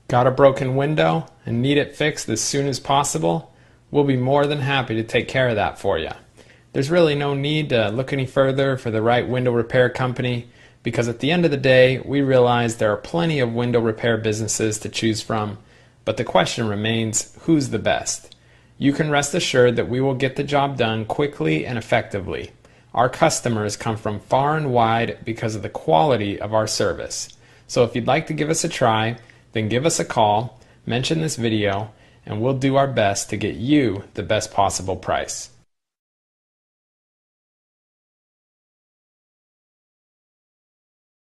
Got a broken window and need it fixed as soon as possible? We'll be more than happy to take care of that for you. There's really no need to look any further for the right window repair company, because at the end of the day, we realize there are plenty of window repair businesses to choose from, but the question remains, who's the best? You can rest assured that we will get the job done quickly and effectively. Our customers come from far and wide because of the quality of our service. So if you'd like to give us a try, then give us a call, mention this video, and we'll do our best to get you the best possible price.